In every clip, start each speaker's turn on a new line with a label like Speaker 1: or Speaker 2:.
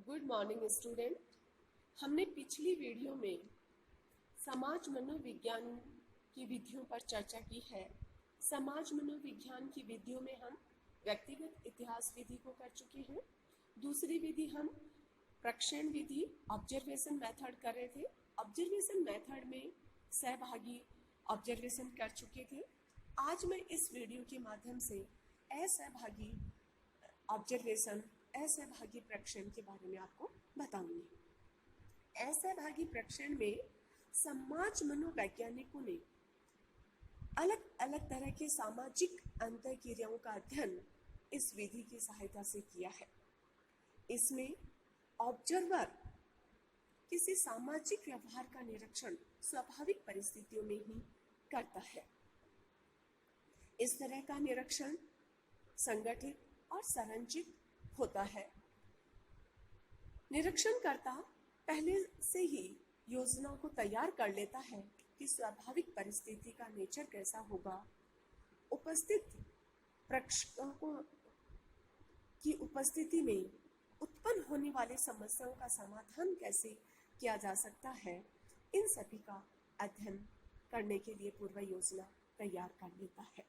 Speaker 1: Good morning student. हमने पिछली video में समाज मनोविज्ञान की विधियों पर चर्चा की है। समाज मनोविज्ञान की विधियों में हम व्यक्तिगत इतिहास विधि को कर चुके हैं। दूसरी विधि हम प्रक्षेण विधि ऑब्जर्वेशन मेथड कर रहे थे। ऑब्जर्वेशन मेथड में सहभागी ऑब्जर्वेशन कर चुके थे। आज मैं इस वीडियो के माध्यम से असहभागी ऑब्जर्वेशन असहभागी प्रक्षेण के बारे में आपको बताऊंगी। असहभागी प्रक्षेण में समाज मनोवैज्ञानिकों ने अलग अलग तरह के सामाजिक अंतःक्रियाओं का अध्ययन इस विधि की सहायता से किया है। इसमें ऑब्जर्वर किसी सामाजिक व्यवहार का निरीक्षण स्वाभाविक परिस्थितियों में ही करता है। इस तरह का निरीक्षण संगठित और संरचित होता है। निरीक्षणकर्ता पहले से ही योजना को तैयार कर लेता है कि स्वाभाविक परिस्थिति का नेचर कैसा होगा, उपस्थित प्रेक्षकों की उपस्थिति में उत्पन्न होने वाली समस्याओं का समाधान कैसे किया जा सकता है, इन सभी का अध्ययन करने के लिए पूर्व योजना तैयार कर लेता है।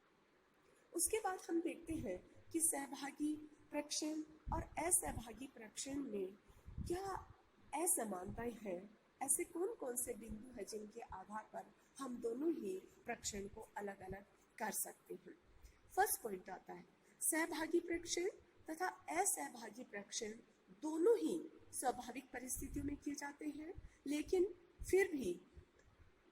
Speaker 1: उसके बाद हम देखते हैं कि सहभागी प्रक्षेण और असहभागी प्रक्षेण में क्या असमानताएं हैं। ऐसे कौन कौन से बिंदु हैं जिनके आधार पर हम दोनों ही प्रक्षेण को अलग अलग कर सकते हैं। फर्स्ट पॉइंट आता है सहभागी प्रक्षेण तथा असहभागी प्रक्षेण दोनों ही स्वाभाविक परिस्थितियों में किए जाते हैं, लेकिन फिर भी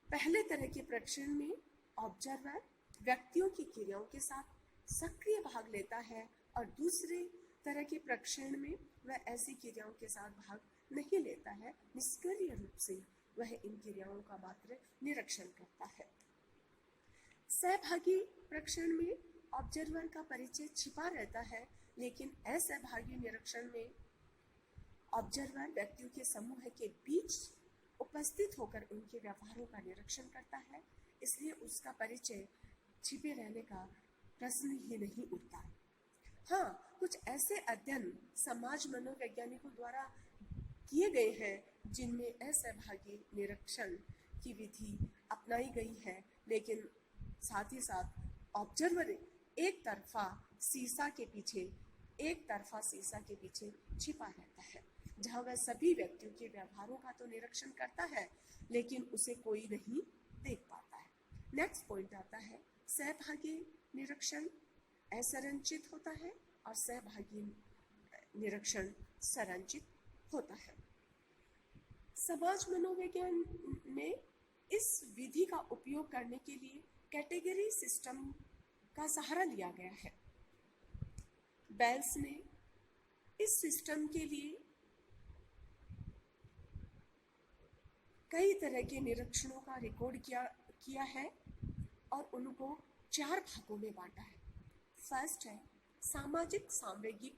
Speaker 1: पहले तरह के प्रक्षेण में ऑब्जर्वर व्यक्तियों की क्रियाओं के साथ सक्रिय भाग लेता है और दूसरे तरह के प्रक्षेण में वह ऐसी क्रियाओं के साथ भाग नहीं लेता है। निष्क्रिय रूप से वह इन क्रियाओं का मात्र निरीक्षण करता है। सहभागी प्रक्षेण में ऑब्जर्वर का परिचय छिपा रहता है, लेकिन असहभागी निरीक्षण में ऑब्जर्वर व्यक्तियों के समूह के बीच उपस्थित होकर उनके व्यवहारों का निरीक्षण करता है, इसलिए उसका परिचय छिपे रहने का प्रश्न ही नहीं उठता। हाँ, कुछ ऐसे अध्ययन समाज मनोवैज्ञानिकों द्वारा किए गए हैं जिनमें असहभागी निरीक्षण की विधि अपनाई गई है, लेकिन साथ ही साथ ऑब्जर्वर एक तरफा शीशा के पीछे छिपा रहता है, जहाँ वह सभी व्यक्तियों के व्यवहारों का तो निरीक्षण करता है, लेकिन उसे कोई नहीं देख पाता है। नेक्स्ट पॉइंट आता है सहभागी निरीक्षण असंरचित होता है और सहभागी निरीक्षण संरचित होता है। समाज मनोविज्ञान में इस विधि का उपयोग करने के लिए कैटेगरी सिस्टम का सहारा लिया गया है। बेल्स ने इस सिस्टम के लिए कई तरह के निरीक्षणों का रिकॉर्ड किया है और उनको 4 भागों में बांटा है। फर्स्ट है सामाजिक सांवेगिक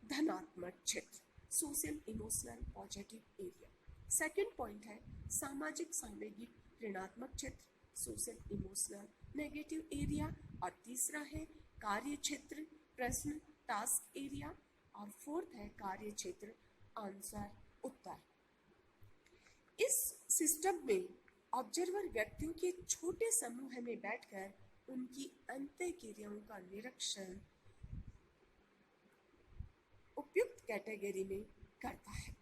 Speaker 1: धनात्मक क्षेत्र, social emotional positive area. Second point है सामाजिक सांवेगिक ऋणात्मक क्षेत्र, सोशल इमोशनल नेगेटिव एरिया। और तीसरा है कार्य क्षेत्र प्रश्न टास्क एरिया। और फोर्थ है कार्य क्षेत्र आंसर उत्तर। इस सिस्टम में ऑब्जर्वर व्यक्तियों के छोटे समूह में बैठकर उनकी अंतःक्रियाओं का निरीक्षण उपयुक्त कैटेगरी में करता है।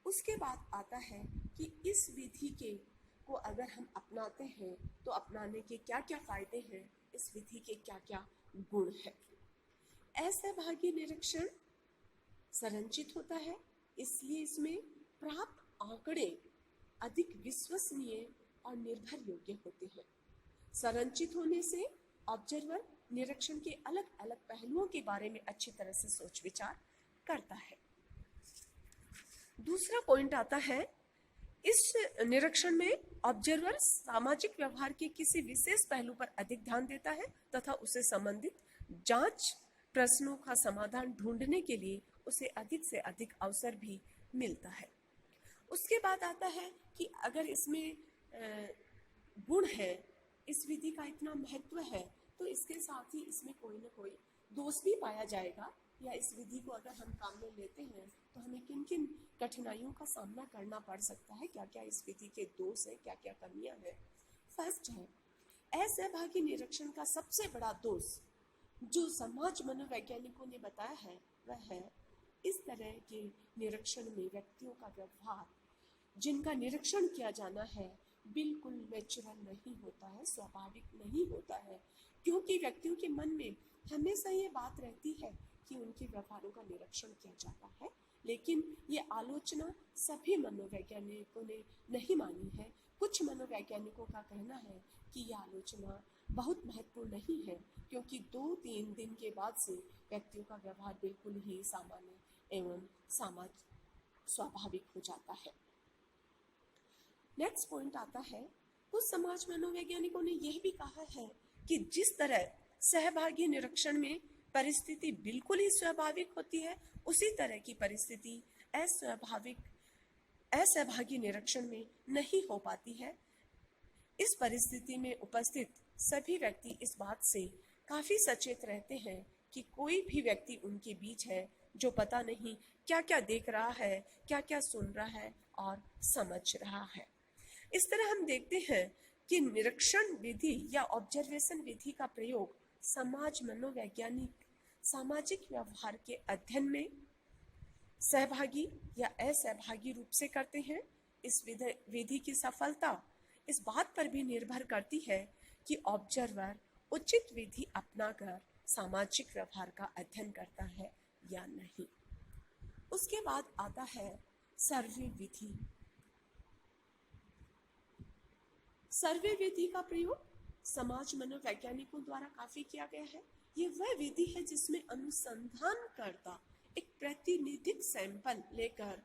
Speaker 1: उसके बाद आता है कि इस विधि को अगर हम अपनाते हैं तो अपनाने के क्या क्या फायदे हैं, इस विधि के क्या क्या गुण हैं। असहभागी निरीक्षण संरचित होता है, इसलिए इसमें प्राप्त आंकड़े अधिक विश्वसनीय और निर्भर योग्य होते हैं। संरचित होने से ऑब्जर्वर निरीक्षण के अलग अलग पहलुओं के बारे में अच्छी तरह से सोच विचार करता है। दूसरा पॉइंट आता है इस निरीक्षण में ऑब्जर्वर सामाजिक व्यवहार के किसी विशेष पहलू पर अधिक ध्यान देता है तथा उसे संबंधित जांच प्रश्नों का समाधान ढूंढने के लिए उसे अधिक से अधिक अवसर भी मिलता है। उसके बाद आता है कि अगर इसमें गुण है, इस विधि का इतना महत्व है, तो इसके साथ ही इसमें कोई ना कोई दोष भी पाया जाएगा। या इस विधि को अगर हम काम में लेते हैं तो हमें किन किन कठिनाइयों का सामना करना पड़ सकता है, क्या क्या इस विधि के दोष है, क्या क्या कमियां हैं। फर्स्ट है, असहभागी निरीक्षण का सबसे बड़ा दोष जो समाज मनोवैज्ञानिकों ने बताया है वह है इस तरह के निरीक्षण में व्यक्तियों का व्यवहार जिनका निरीक्षण किया जाना है बिल्कुल नेचुरल नहीं होता है, स्वाभाविक नहीं होता है, क्योंकि व्यक्तियों के मन में हमेशा ये बात रहती है कि उनके व्यवहारों का निरीक्षण किया जाता है। लेकिन ये आलोचना सभी मनोवैज्ञानिकों ने नहीं मानी है। कुछ मनोवैज्ञानिकों का कहना है कि यह आलोचना बहुत महत्वपूर्ण नहीं है, क्योंकि 2-3 दिन के बाद से व्यक्तियों का व्यवहार बिल्कुल ही सामान्य एवं स्वाभाविक हो जाता है। नेक्स्ट पॉइंट आता है, कुछ समाज मनोवैज्ञानिकों ने यह भी कहा है कि जिस तरह सहभागी निरीक्षण में परिस्थिति बिल्कुल ही स्वाभाविक होती है, उसी तरह की परिस्थिति असहभागी निरीक्षण में नहीं हो पाती है। इस परिस्थिति में उपस्थित सभी व्यक्ति इस बात से काफी सचेत रहते हैं कि कोई भी व्यक्ति उनके बीच है जो पता नहीं क्या क्या देख रहा है, क्या क्या सुन रहा है और समझ रहा है। इस तरह हम देखते हैं कि निरीक्षण विधि या ऑब्जर्वेशन विधि का प्रयोग समाज मनोवैज्ञानिक सामाजिक व्यवहार के अध्ययन में सहभागी या असहभागी रूप से करते हैं। इस विधि की सफलता इस बात पर भी निर्भर करती है कि ऑब्जर्वर उचित विधि अपनाकर सामाजिक व्यवहार का अध्ययन करता है या नहीं। उसके बाद आता है सर्वे विधि। सर्वे विधि का प्रयोग समाज मनोवैज्ञानिकों द्वारा काफी किया गया है। ये वह विधि है जिसमें अनुसंधानकर्ता एक प्रातिनिधिक सैंपल लेकर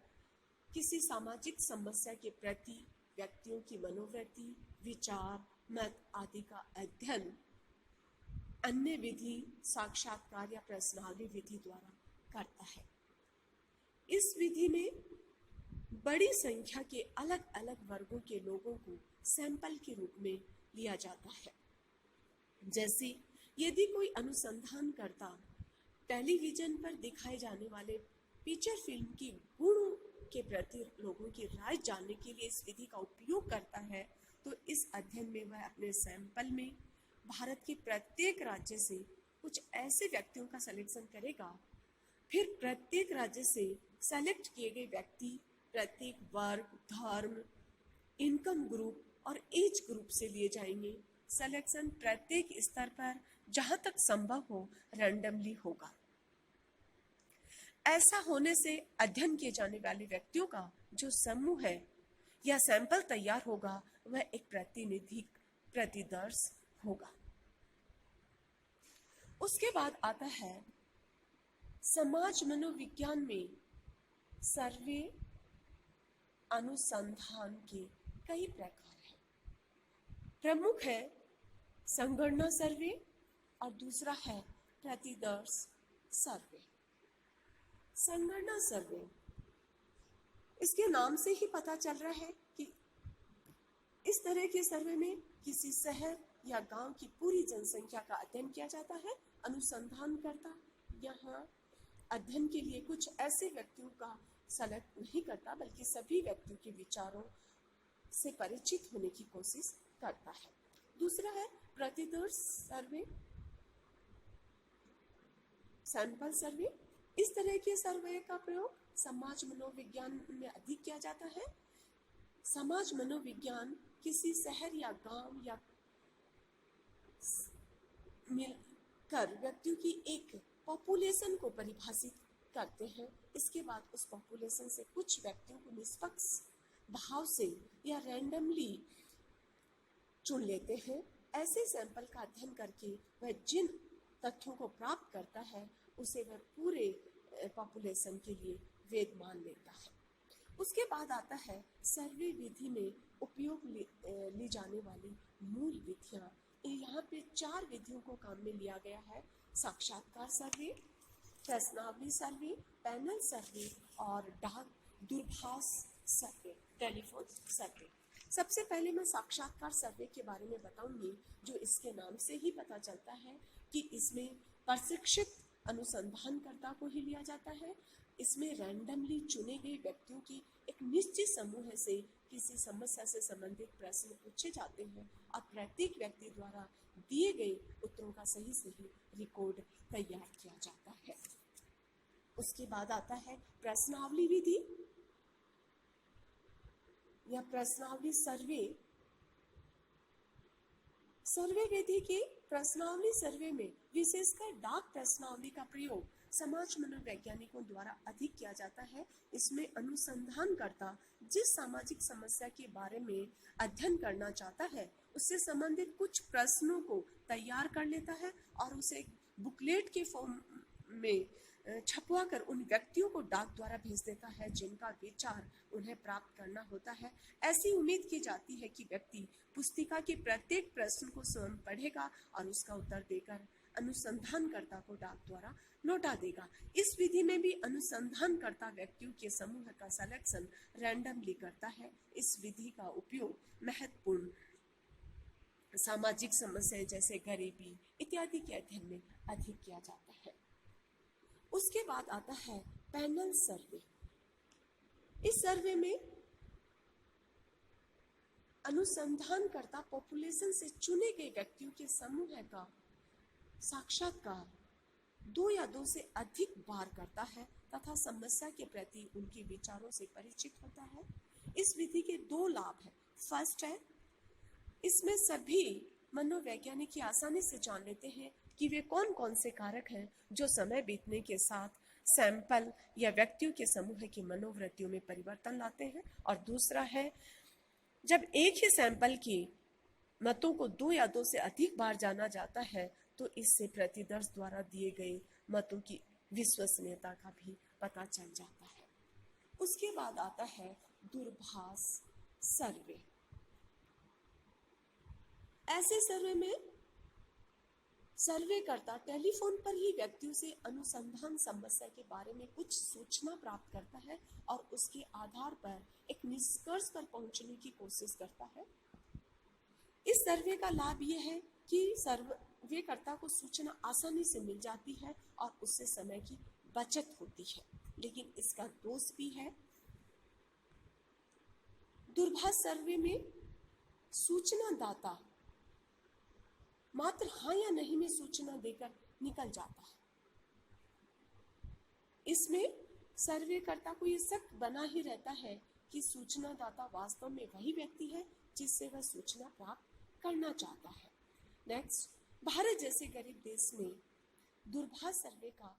Speaker 1: किसी सामाजिक समस्या के प्रति व्यक्तियों की मनोवृत्ति, विचार, मत आदि का अध्ययन अन्य विधि साक्षात्कार या प्रश्नावली विधि द्वारा करता है। इस विधि में बड़ी संख्या के अलग अलग वर्गों के लोगों को सैंपल के रूप में लिया जाता है। जैसे यदि कोई अनुसंधानकर्ता टेलीविजन पर दिखाए जाने वाले फीचर फिल्म की गुणों के प्रति लोगों की राय जानने के लिए इस विधि का उपयोग करता है, तो इस अध्ययन में वह अपने सैंपल में भारत के प्रत्येक राज्य से कुछ ऐसे व्यक्तियों का सिलेक्शन करेगा। फिर प्रत्येक राज्य से सेलेक्ट किए गए व्यक्ति प्रत्येक वर्ग, धर्म, इनकम ग्रुप और एज ग्रुप से लिए जाएंगे। सिलेक्शन प्रत्येक स्तर पर जहां तक संभव हो रैंडमली होगा। ऐसा होने से अध्ययन किए जाने वाले व्यक्तियों का जो समूह है या सैंपल तैयार होगा वह एक प्रातिनिधिक प्रतिदर्श होगा। उसके बाद आता है समाज मनोविज्ञान में सर्वे अनुसंधान के कई प्रकार हैं। प्रमुख है संगणना सर्वे और दूसरा है प्रतिदर्श सर्वे। संगणना सर्वे, इसके नाम से ही पता चल रहा है कि इस तरह के सर्वे में किसी शहर या गांव की पूरी जनसंख्या का अध्ययन किया जाता है। अनुसंधानकर्ता यहाँ अध्ययन के लिए कुछ ऐसे व्यक्तियों का सेलेक्ट नहीं करता, बल्कि सभी व्यक्तियों के विचारों से परिचित होने की कोशिश करता है। दूसरा है प्रतिदर्श सर्वे, सैंपल सर्वे। इस तरह के सर्वे का प्रयोग समाज मनोविज्ञान में अधिक किया जाता है। समाज मनोविज्ञान किसी शहर या गांव या मिलकर व्यक्तियों की एक पॉपुलेशन को परिभाषित करते हैं। इसके बाद उस पॉपुलेशन से कुछ व्यक्तियों को निष्पक्ष भाव से या रैंडमली चुन लेते हैं। ऐसे सैंपल का अध्ययन करके वह जिन तथ्यों को प्राप्त करता है उसे वह पूरे पॉपुलेशन के लिए वैध मान लेता है। उसके बाद आता है सर्वे विधि में उपयोग ली जाने वाली मूल विधियां। यहाँ पे 4 विधियों को काम में लिया गया है: साक्षात्कार सर्वे, प्रश्नावली सर्वे, पैनल सर्वे और डाक दूरभाष सर्वे, टेलीफोन सर्वे। सबसे पहले मैं साक्षात्कार सर्वे के बारे में बताऊंगी, जो इसके नाम से ही पता चलता है कि इसमें प्रशिक्षित अनुसंधानकर्ता को ही लिया जाता है। इसमें रैंडमली चुने गए व्यक्तियों की एक निश्चित समूह से किसी समस्या से संबंधित प्रश्न पूछे जाते हैं और प्रत्येक व्यक्ति द्वारा दिए गए उत्तरों का सही रिकॉर्ड तैयार किया जाता है। उसके बाद आता है प्रश्नावली विधि या प्रश्नावली सर्वे विधि की प्रश्नावली सर्वे में विशेषकर डाक प्रश्नावली का प्रयोग समाज मनोवैज्ञानिकों द्वारा अधिक किया जाता है। इसमें अनुसंधानकर्ता जिस सामाजिक समस्या के बारे में अध्ययन करना चाहता है उससे संबंधित कुछ प्रश्नों को तैयार कर लेता है और उसे बुकलेट के फॉर्म में छपवा कर उन व्यक्तियों को डाक द्वारा भेज देता है जिनका विचार उन्हें प्राप्त करना होता है। ऐसी उम्मीद की जाती है कि व्यक्ति पुस्तिका के प्रत्येक प्रश्न को स्वयं पढ़ेगा और उसका उत्तर देकर अनुसंधानकर्ता को डाक द्वारा लौटा देगा। इस विधि में भी अनुसंधानकर्ता व्यक्तियों के समूह का सिलेक्शन रैंडमली करता है। इस विधि का उपयोग महत्वपूर्ण सामाजिक समस्याएं जैसे गरीबी इत्यादि के अध्ययन में अधिक किया जाता है। उसके बाद आता है पैनल सर्वे। इस सर्वे में अनुसंधानकर्ता पॉपुलेशन से चुने गए व्यक्तियों के समूह का साक्षात्कार 2 या 2 से अधिक बार करता है तथा समस्या के प्रति उनके विचारों से परिचित होता है। इस विधि के 2 लाभ हैं। फर्स्ट है, इसमें सभी मनोवैज्ञानिक आसानी से जान लेते हैं कि वे कौन कौन से कारक हैं जो समय बीतने के साथ सैंपल या व्यक्तियों के समूह की मनोवृत्तियों में परिवर्तन लाते हैं। और दूसरा है, जब एक ही सैंपल की मतों को 2 या 2 से अधिक बार जाना जाता है तो इससे प्रतिदर्श द्वारा दिए गए मतों की विश्वसनीयता का भी पता चल जाता है। उसके बाद आता है दूरभाष सर्वे। ऐसे सर्वे में सर्वेकर्ता टेलीफोन पर ही व्यक्तियों से अनुसंधान समस्या के बारे में कुछ सूचना प्राप्त करता है और उसके आधार पर एक निष्कर्ष पर पहुंचने की कोशिश करता है। इस सर्वे का लाभ यह है कि सर्वेकर्ता को सूचना आसानी से मिल जाती है और उससे समय की बचत होती है, लेकिन इसका दोष भी है। दूरभाष सर्वे में सूचना दाता मात्र हाँ या नहीं में सूचना देकर निकल जाता है। इसमें सर्वेकर्ता को यह शक बना ही रहता है कि सूचना दाता वास्तव में वही व्यक्ति है जिससे वह सूचना प्राप्त करना चाहता है। नेक्स्ट, भारत जैसे गरीब देश में दूरभाष सर्वे का